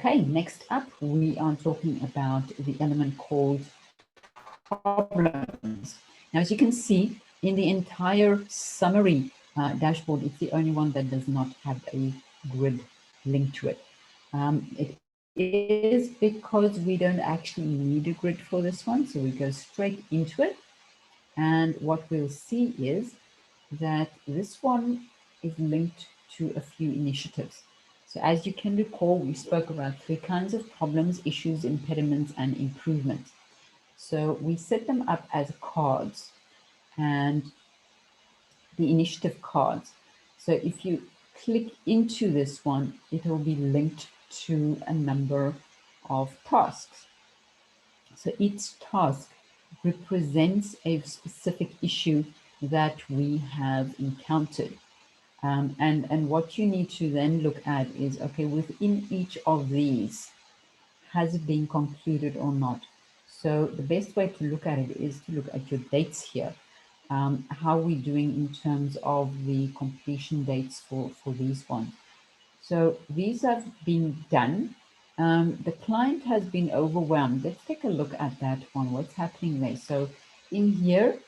Okay, next up, we are talking about the element called problems. Now, as you can see, in the entire summary dashboard, it's the only one that does not have a grid link to it. It is because we don't actually need a grid for this one, so we go straight into it. And what we'll see is that this one is linked to a few initiatives. So as you can recall, we spoke about 3 kinds of problems, issues, impediments, and improvements. So we set them up as cards and the initiative cards. So if you click into this one, it will be linked to a number of tasks. So each task represents a specific issue that we have encountered. And what you need to then look at is, okay, within each of these, has it been concluded or not? So the best way to look at it is to look at your dates here. How are we doing in terms of the completion dates for these ones? So these have been done. The client has been overwhelmed. Let's take a look at that one. What's happening there? So in here,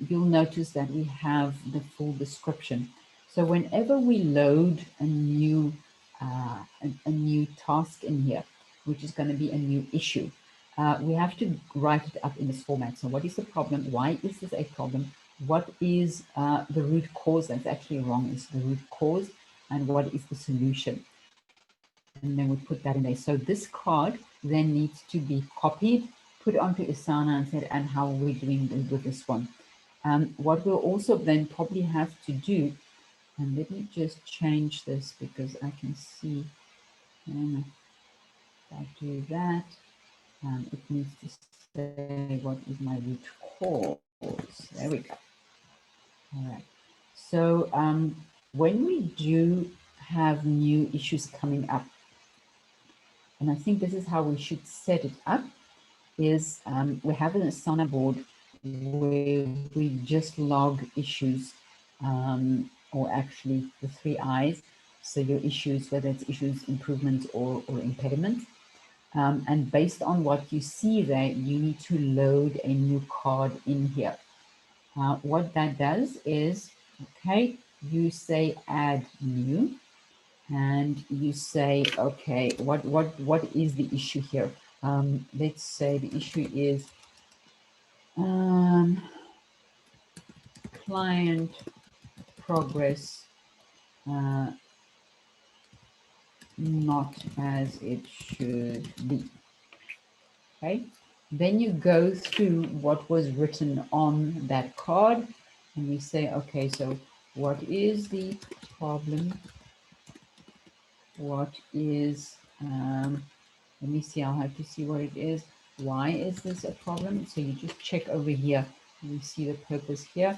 you'll notice that we have the full description. So whenever we load a new task in here, which is going to be a new issue, we have to write it up in this format. So what is the problem? Why is this a problem? What is the root cause that's actually wrong? Is the root cause? And what is the solution? And then we put that in there. So this card then needs to be copied, put onto Asana and said, and how are we doing with this one? What we'll also then probably have to do, and let me just change this because I can see, if I do that, it needs to say, what is my root cause? There we go. All right. So when we do have new issues coming up, and I think this is how we should set it up, is we have an Asana board where we just log issues, or actually the 3 I's. So your issues, whether it's issues, improvements, or impediments. And based on what you see there, you need to load a new card in here. What that does is, okay, you say add new, and you say, okay, what is the issue here? Let's say the issue is client progress not as it should be. Okay, then you go through what was written on that card, and we say, okay, so what is the problem? What is, let me see, I'll have to see what it is. Why is this a problem? So you just check over here. You see the purpose here.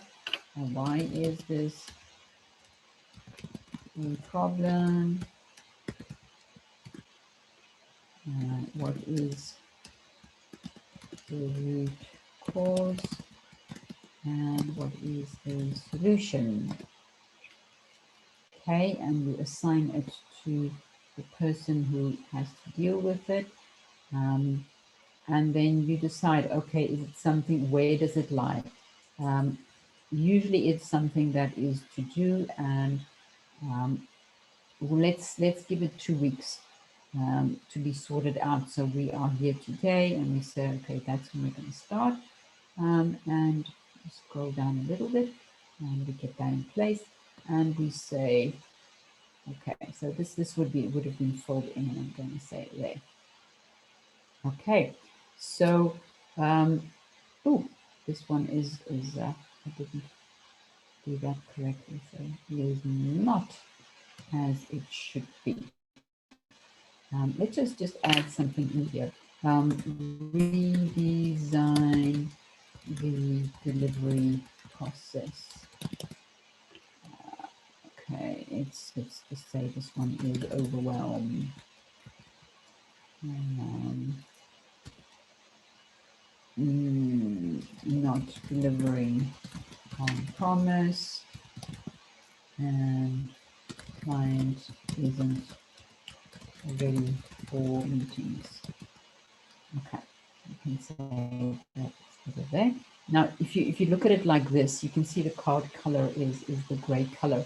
And why is this a problem? What is the root cause? And what is the solution? Okay, and you assign it to the person who has to deal with it. And then you decide, okay, is it something, where does it lie? Usually it's something that is to do, and let's give it 2 weeks to be sorted out. So we are here today and we say, okay, that's when we're going to start, and scroll down a little bit and we get that in place, and we say, okay, so this would have been filled in, and I'm going to say it there. Okay, so oh, this one is I didn't do that correctly, so it is not as it should be. Let's just add something in here. Redesign the delivery process. Okay, it's to say this one is overwhelmed. Not delivering on promise, and client isn't ready for meetings. Okay, you can say that's over there. Now, if you look at it like this, you can see the card color is the gray color.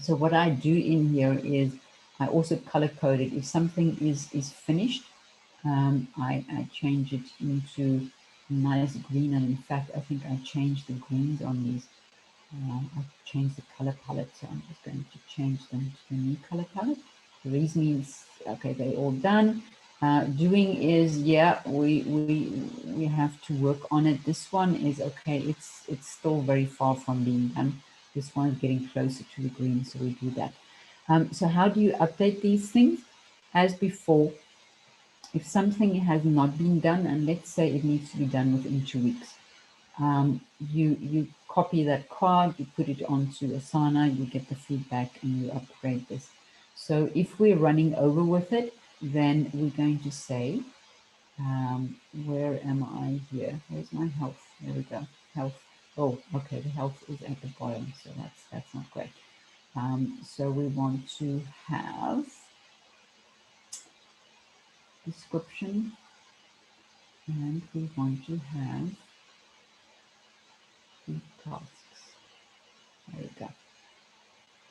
So what I do in here is I also color code it. If something is finished, I change it into nice green. And in fact, I think I changed the greens on these. I've changed the color palette, so I'm just going to change them to the new color palette. The reason is, okay, they're all done. Doing is, yeah, we have to work on it. This one is okay. It's still very far from being done. This one is getting closer to the green, so we do that. So how do you update these things? As before, if something has not been done, and let's say it needs to be done within 2 weeks, you copy that card, you put it onto Asana, you get the feedback, and you upgrade this. So if we're running over with it, then we're going to say, where am I here? Where's my health? There we go. Health. Oh, okay. The health is at the bottom, so that's not great. So we want to have description, and we want to have the tasks. There we go.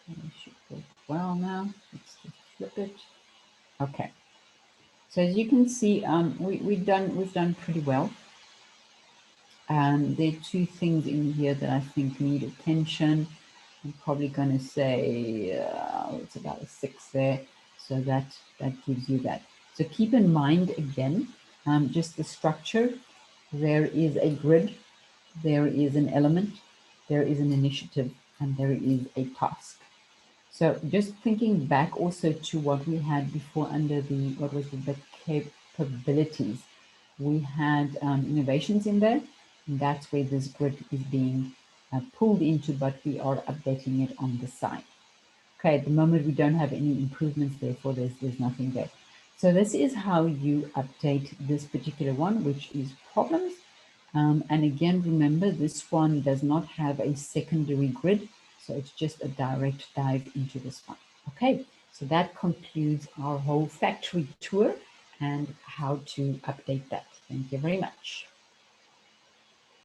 And it should work well now. Let's just flip it. Okay. So as you can see, we've done pretty well. There are two things in here that I think need attention. I'm probably going to say it's about a 6 there, so that gives you that. So keep in mind again, just the structure. There is a grid, there is an element, there is an initiative, and there is a task. So just thinking back also to what we had before under the, what was the capabilities, we had innovations in there, and that's where this grid is being pulled into, but we are updating it on the side. Okay, at the moment we don't have any improvements, therefore there's nothing there. So this is how you update this particular one, which is problems. And again, remember, this one does not have a secondary grid, so it's just a direct dive into this one. Okay, so that concludes our whole factory tour and how to update that. Thank you very much.